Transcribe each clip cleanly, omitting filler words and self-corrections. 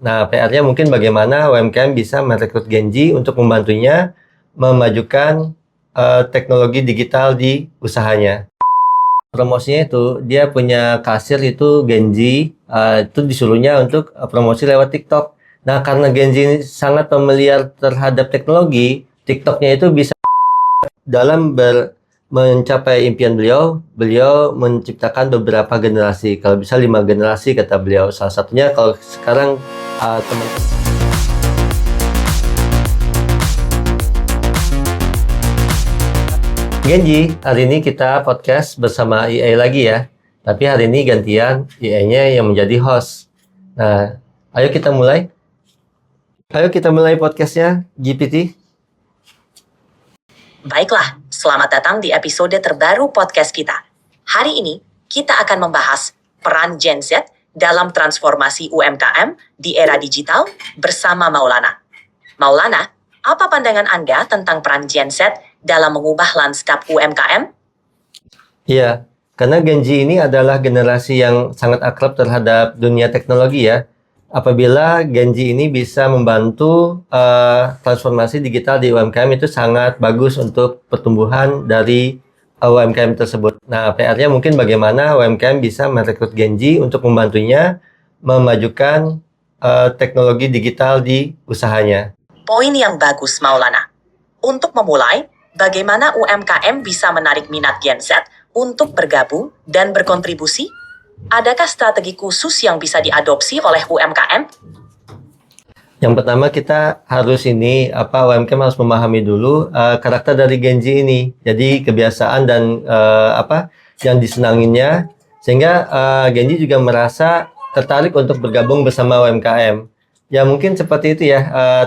Nah, PR-nya mungkin bagaimana UMKM bisa merekrut Genji untuk membantunya memajukan teknologi digital di usahanya. Promosinya itu dia punya kasir itu Genji, itu disuruhnya untuk promosi lewat TikTok. Nah, karena Genji ini sangat familiar terhadap teknologi, TikToknya itu bisa dalam mencapai impian beliau menciptakan beberapa generasi. Kalau bisa 5 generasi kata beliau. Salah satunya kalau sekarang teman-teman. Genji, hari ini kita podcast bersama EA lagi ya. Tapi hari ini gantian EA-nya yang menjadi host. Nah, ayo kita mulai. Ayo kita mulai podcastnya, GPT. Baiklah, selamat datang di episode terbaru podcast kita. Hari ini, kita akan membahas peran Gen Z dalam transformasi UMKM di era digital bersama Maulana. Maulana, apa pandangan Anda tentang peran Gen Z dalam mengubah lanskap UMKM? Iya, karena Genji ini adalah generasi yang sangat akrab terhadap dunia teknologi ya. Apabila Genji ini bisa membantu transformasi digital di UMKM itu sangat bagus untuk pertumbuhan dari UMKM tersebut. Nah, PR-nya mungkin bagaimana UMKM bisa merekrut Genji untuk membantunya memajukan teknologi digital di usahanya. Poin yang bagus, Maulana. Untuk memulai, bagaimana UMKM bisa menarik minat Gen Z untuk bergabung dan berkontribusi? Adakah strategi khusus yang bisa diadopsi oleh UMKM? Yang pertama kita harus UMKM harus memahami dulu karakter dari Genji ini. Jadi kebiasaan dan yang disenanginya sehingga Genji juga merasa tertarik untuk bergabung bersama UMKM. Ya mungkin seperti itu ya,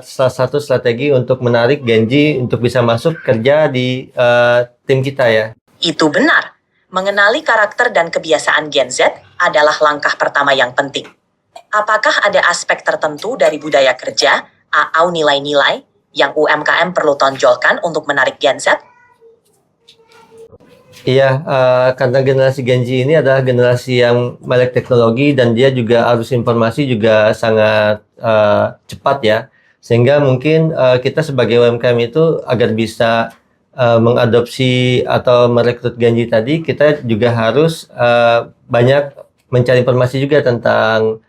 salah satu strategi untuk menarik Genji untuk bisa masuk kerja di tim kita ya. Itu benar. Mengenali karakter dan kebiasaan Gen Z adalah langkah pertama yang penting. Apakah ada aspek tertentu dari budaya kerja atau nilai-nilai yang UMKM perlu tonjolkan untuk menarik Gen Z? Iya, karena generasi Genji ini adalah generasi yang melek teknologi dan dia juga arus informasi juga sangat cepat ya. Sehingga mungkin kita sebagai UMKM itu agar bisa mengadopsi atau merekrut Genji tadi, kita juga harus banyak mencari informasi juga tentang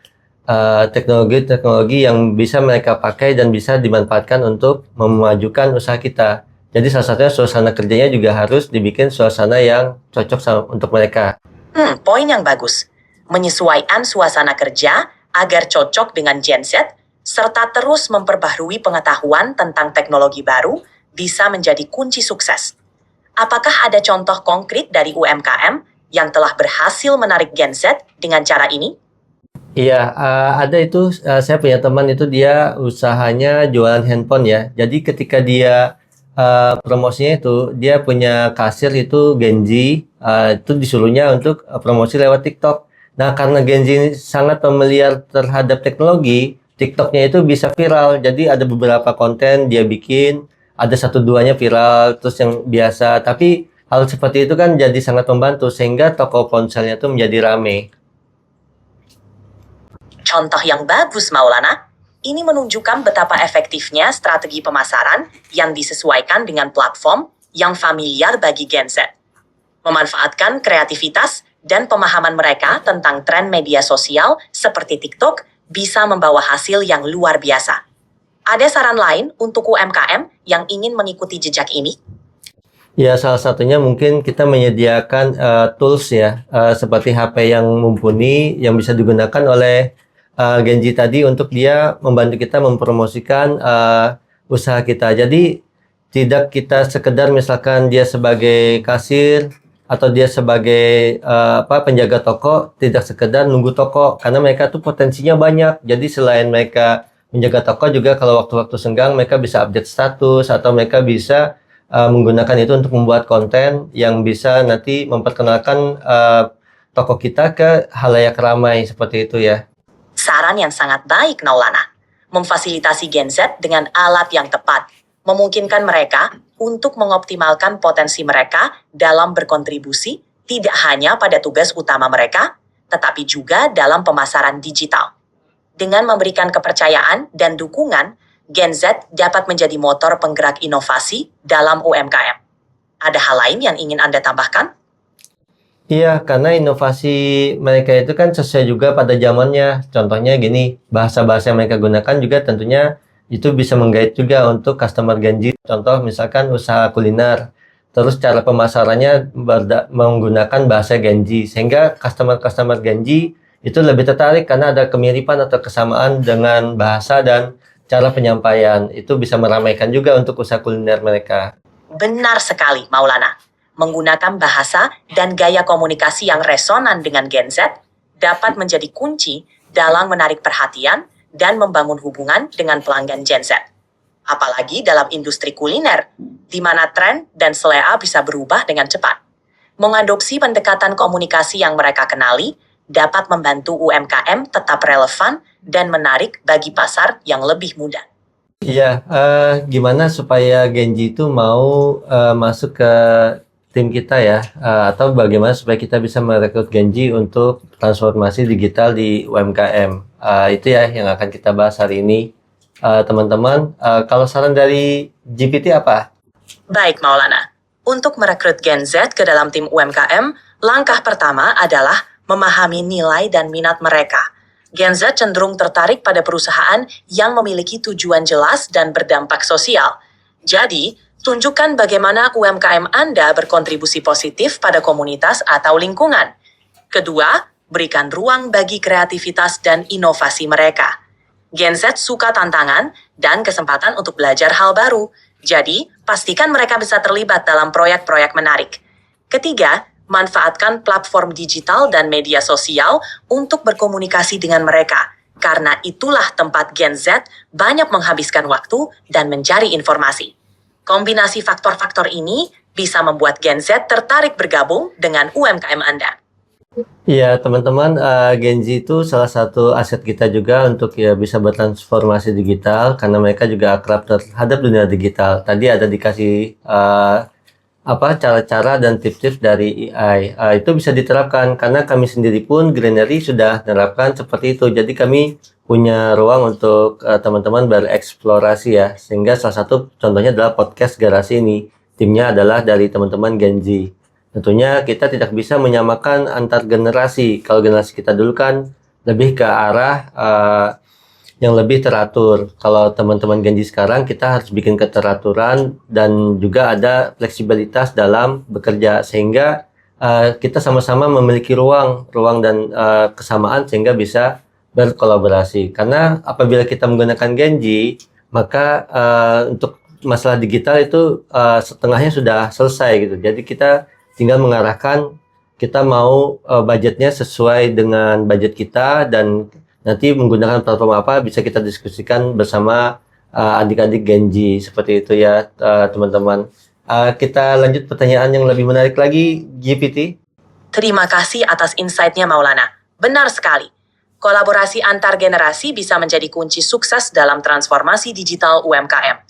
teknologi-teknologi yang bisa mereka pakai dan bisa dimanfaatkan untuk memajukan usaha kita. Jadi salah satunya suasana kerjanya juga harus dibikin suasana yang cocok untuk mereka. Poin yang bagus. Menyesuaikan suasana kerja agar cocok dengan Gen Z, serta terus memperbaharui pengetahuan tentang teknologi baru bisa menjadi kunci sukses. Apakah ada contoh konkret dari UMKM yang telah berhasil menarik Gen Z dengan cara ini? Iya, ada itu. Saya punya teman itu dia usahanya jualan handphone ya. Jadi ketika dia promosinya itu dia punya kasir itu Genji, itu disuruhnya untuk promosi lewat TikTok. Nah, karena Genji ini sangat familiar terhadap teknologi, TikToknya itu bisa viral. Jadi ada beberapa konten dia bikin, ada 1-2-nya viral, terus yang biasa. Tapi hal seperti itu kan jadi sangat membantu sehingga toko ponselnya itu menjadi rame. Contoh yang bagus, Maulana. Ini menunjukkan betapa efektifnya strategi pemasaran yang disesuaikan dengan platform yang familiar bagi Gen Z. Memanfaatkan kreativitas dan pemahaman mereka tentang tren media sosial seperti TikTok bisa membawa hasil yang luar biasa. Ada saran lain untuk UMKM yang ingin mengikuti jejak ini? Ya, salah satunya mungkin kita menyediakan tools ya, seperti HP yang mumpuni yang bisa digunakan oleh Genji tadi untuk dia membantu kita mempromosikan usaha kita. Jadi tidak kita sekedar misalkan dia sebagai kasir atau dia sebagai penjaga toko, tidak sekedar nunggu toko karena mereka tuh potensinya banyak. Jadi selain mereka menjaga toko juga kalau waktu-waktu senggang mereka bisa update status atau mereka bisa menggunakan itu untuk membuat konten yang bisa nanti memperkenalkan toko kita ke halayak ramai seperti itu ya. Saran yang sangat baik, Maulana. Memfasilitasi Gen Z dengan alat yang tepat, memungkinkan mereka untuk mengoptimalkan potensi mereka dalam berkontribusi tidak hanya pada tugas utama mereka, tetapi juga dalam pemasaran digital. Dengan memberikan kepercayaan dan dukungan, Gen Z dapat menjadi motor penggerak inovasi dalam UMKM. Ada hal lain yang ingin Anda tambahkan? Iya, karena inovasi mereka itu kan sesuai juga pada zamannya. Contohnya gini, bahasa-bahasa yang mereka gunakan juga tentunya itu bisa menggait juga untuk customer Gen Z. Contoh misalkan usaha kuliner, terus cara pemasarannya menggunakan bahasa Gen Z, sehingga customer-customer Gen Z itu lebih tertarik karena ada kemiripan atau kesamaan dengan bahasa dan cara penyampaian. Itu bisa meramaikan juga untuk usaha kuliner mereka. Benar sekali, Maulana. Menggunakan bahasa dan gaya komunikasi yang resonan dengan Gen Z dapat menjadi kunci dalam menarik perhatian dan membangun hubungan dengan pelanggan Gen Z. Apalagi dalam industri kuliner, di mana tren dan selera bisa berubah dengan cepat. Mengadopsi pendekatan komunikasi yang mereka kenali dapat membantu UMKM tetap relevan dan menarik bagi pasar yang lebih mudah. Iya, gimana supaya Genji itu mau masuk ke tim kita ya, atau bagaimana supaya kita bisa merekrut Genji untuk transformasi digital di UMKM. Itu ya yang akan kita bahas hari ini. Teman-teman, kalau saran dari GPT apa? Baik, Maulana. Untuk merekrut Gen Z ke dalam tim UMKM, langkah pertama adalah memahami nilai dan minat mereka. Gen Z cenderung tertarik pada perusahaan yang memiliki tujuan jelas dan berdampak sosial. Jadi, tunjukkan bagaimana UMKM Anda berkontribusi positif pada komunitas atau lingkungan. Kedua, berikan ruang bagi kreativitas dan inovasi mereka. Gen Z suka tantangan dan kesempatan untuk belajar hal baru. Jadi, pastikan mereka bisa terlibat dalam proyek-proyek menarik. Ketiga, manfaatkan platform digital dan media sosial untuk berkomunikasi dengan mereka. Karena itulah tempat Gen Z banyak menghabiskan waktu dan mencari informasi. Kombinasi faktor-faktor ini bisa membuat Gen Z tertarik bergabung dengan UMKM Anda. Iya, teman-teman, Gen Z itu salah satu aset kita juga untuk ya bisa bertransformasi digital karena mereka juga akrab terhadap dunia digital. Tadi ada dikasih cara-cara dan tips-tips dari AI. Itu bisa diterapkan karena kami sendiri pun Greenery sudah menerapkan seperti itu. Jadi kami punya ruang untuk teman-teman bereksplorasi ya. Sehingga salah satu contohnya adalah podcast Garasi ini. Timnya adalah dari teman-teman Gen Z. Tentunya kita tidak bisa menyamakan antar generasi. Kalau generasi kita dulu kan lebih ke arah yang lebih teratur. Kalau teman-teman Gen Z sekarang kita harus bikin keteraturan dan juga ada fleksibilitas dalam bekerja sehingga kita sama-sama memiliki ruang dan kesamaan sehingga bisa berkolaborasi. Karena apabila kita menggunakan Gen Z, maka untuk masalah digital itu setengahnya sudah selesai gitu. Jadi kita tinggal mengarahkan kita mau budgetnya sesuai dengan budget kita dan nanti menggunakan platform apa bisa kita diskusikan bersama adik-adik Gen Z seperti itu ya teman-teman. Kita lanjut pertanyaan yang lebih menarik lagi, GPT. Terima kasih atas insight-nya Maulana. Benar sekali. Kolaborasi antar generasi bisa menjadi kunci sukses dalam transformasi digital UMKM.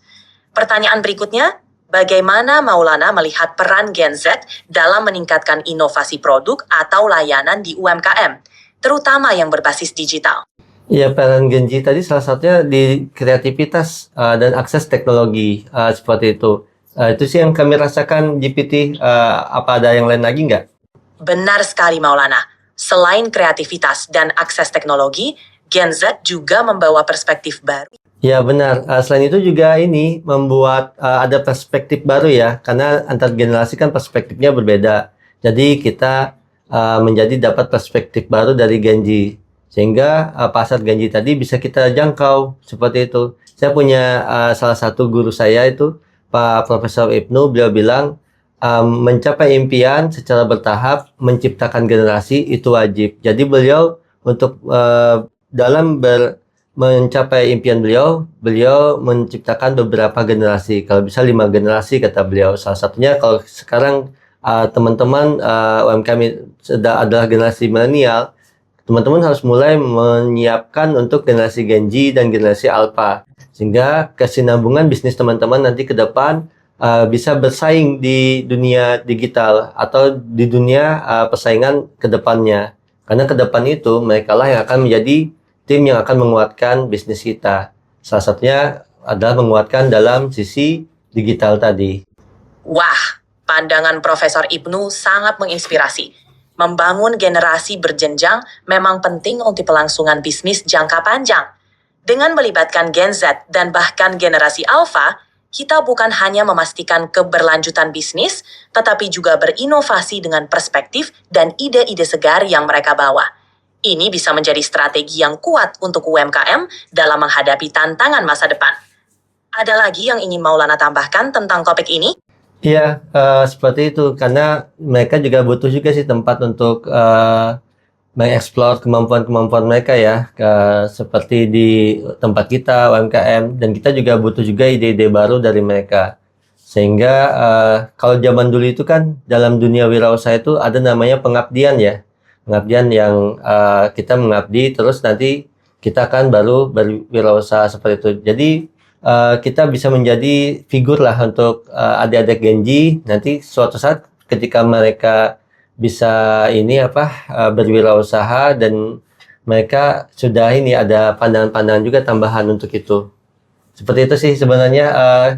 Pertanyaan berikutnya, bagaimana Maulana melihat peran Gen Z dalam meningkatkan inovasi produk atau layanan di UMKM, terutama yang berbasis digital? Ya, peran Gen Z tadi salah satunya di kreativitas dan akses teknologi seperti itu. Itu sih yang kami rasakan GPT. Apa ada yang lain lagi nggak? Benar sekali Maulana. Selain kreativitas dan akses teknologi, Gen Z juga membawa perspektif baru. Ya benar. Selain itu juga ini membuat ada perspektif baru ya, karena antar generasi kan perspektifnya berbeda. Jadi kita menjadi dapat perspektif baru dari Gen Z. Sehingga pasar Gen Z tadi bisa kita jangkau seperti itu. Saya punya salah satu guru saya itu, Pak Profesor Ibnu, beliau bilang, mencapai impian secara bertahap, menciptakan generasi itu wajib. Jadi beliau untuk dalam mencapai impian beliau menciptakan beberapa generasi. Kalau bisa 5 generasi kata beliau. Salah satunya kalau sekarang teman-teman UMKM adalah generasi milenial, teman-teman harus mulai menyiapkan untuk generasi Gen Z dan generasi Alpha. Sehingga kesinambungan bisnis teman-teman nanti ke depan bisa bersaing di dunia digital atau di dunia persaingan ke depannya. Karena ke depan itu mereka lah yang akan menjadi tim yang akan menguatkan bisnis kita. Salah satunya adalah menguatkan dalam sisi digital tadi. Wah, pandangan Profesor Ibnu sangat menginspirasi. Membangun generasi berjenjang memang penting untuk pelangsungan bisnis jangka panjang. Dengan melibatkan Gen Z dan bahkan generasi Alpha, kita bukan hanya memastikan keberlanjutan bisnis, tetapi juga berinovasi dengan perspektif dan ide-ide segar yang mereka bawa. Ini bisa menjadi strategi yang kuat untuk UMKM dalam menghadapi tantangan masa depan. Ada lagi yang ingin Maulana tambahkan tentang topik ini? Iya, seperti itu. Karena mereka juga butuh juga sih tempat untuk mengeksplor kemampuan-kemampuan mereka ya, seperti di tempat kita UMKM, dan kita juga butuh juga ide-ide baru dari mereka. Sehingga kalau zaman dulu itu kan dalam dunia wirausaha itu ada namanya pengabdian ya, pengabdian yang kita mengabdi terus nanti kita akan baru berwirausaha seperti itu. Jadi kita bisa menjadi figur lah untuk adik-adik Genji nanti suatu saat ketika mereka bisa berwirausaha dan mereka sudah ada pandangan-pandangan juga tambahan untuk itu. Seperti itu sih sebenarnya,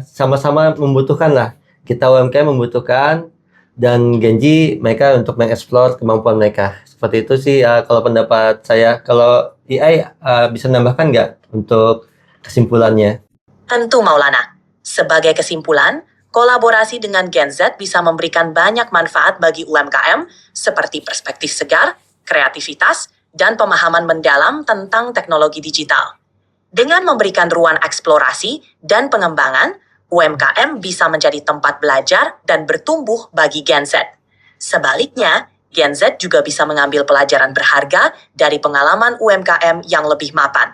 sama-sama membutuhkan lah. Kita UMKM membutuhkan dan Genji mereka untuk mengeksplor kemampuan mereka. Seperti itu sih kalau pendapat saya. Kalau AI bisa nambahkan nggak untuk kesimpulannya? Tentu Maulana. Sebagai kesimpulan, kolaborasi dengan Gen Z bisa memberikan banyak manfaat bagi UMKM seperti perspektif segar, kreativitas, dan pemahaman mendalam tentang teknologi digital. Dengan memberikan ruang eksplorasi dan pengembangan, UMKM bisa menjadi tempat belajar dan bertumbuh bagi Gen Z. Sebaliknya, Gen Z juga bisa mengambil pelajaran berharga dari pengalaman UMKM yang lebih mapan.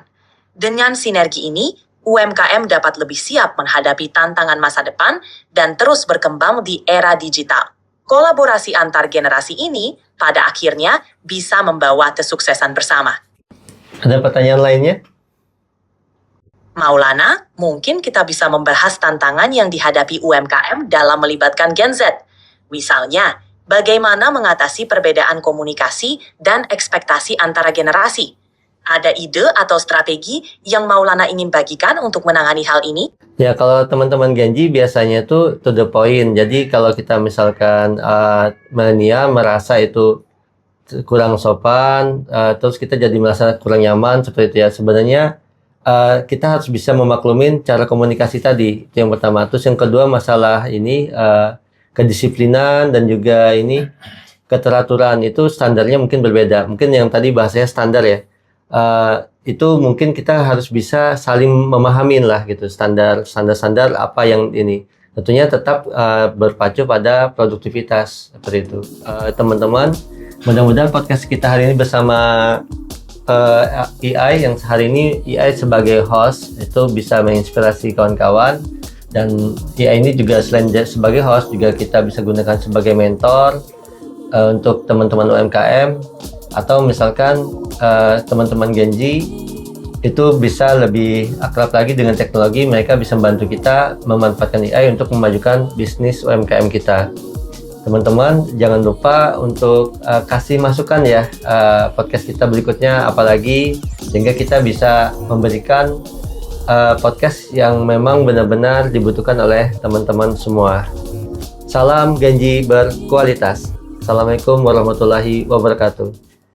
Dengan sinergi ini, UMKM dapat lebih siap menghadapi tantangan masa depan dan terus berkembang di era digital. Kolaborasi antar generasi ini pada akhirnya bisa membawa kesuksesan bersama. Ada pertanyaan lainnya? Maulana, mungkin kita bisa membahas tantangan yang dihadapi UMKM dalam melibatkan Gen Z. Misalnya, bagaimana mengatasi perbedaan komunikasi dan ekspektasi antara generasi. Ada ide atau strategi yang Maulana ingin bagikan untuk menangani hal ini? Ya, kalau teman-teman Genji biasanya tuh to the point. Jadi kalau kita misalkan milenial merasa itu kurang sopan, terus kita jadi merasa kurang nyaman seperti itu ya. Sebenarnya kita harus bisa memaklumin cara komunikasi tadi. Itu yang pertama. Terus yang kedua masalah ini kedisiplinan dan juga ini keteraturan itu standarnya mungkin berbeda. Mungkin yang tadi bahasanya standar ya. Itu mungkin kita harus bisa saling memahamin lah gitu standar apa yang ini tentunya tetap berpacu pada produktivitas seperti itu. Teman-teman, mudah-mudahan podcast kita hari ini bersama AI yang hari ini AI sebagai host itu bisa menginspirasi kawan-kawan, dan AI ini juga selain sebagai host juga kita bisa gunakan sebagai mentor untuk teman-teman UMKM. Atau misalkan teman-teman Genji itu bisa lebih akrab lagi dengan teknologi, mereka bisa membantu kita memanfaatkan AI untuk memajukan bisnis UMKM kita. Teman-teman jangan lupa untuk kasih masukan ya podcast kita berikutnya apalagi, sehingga kita bisa memberikan podcast yang memang benar-benar dibutuhkan oleh teman-teman semua. Salam Genji berkualitas. Assalamualaikum warahmatullahi wabarakatuh.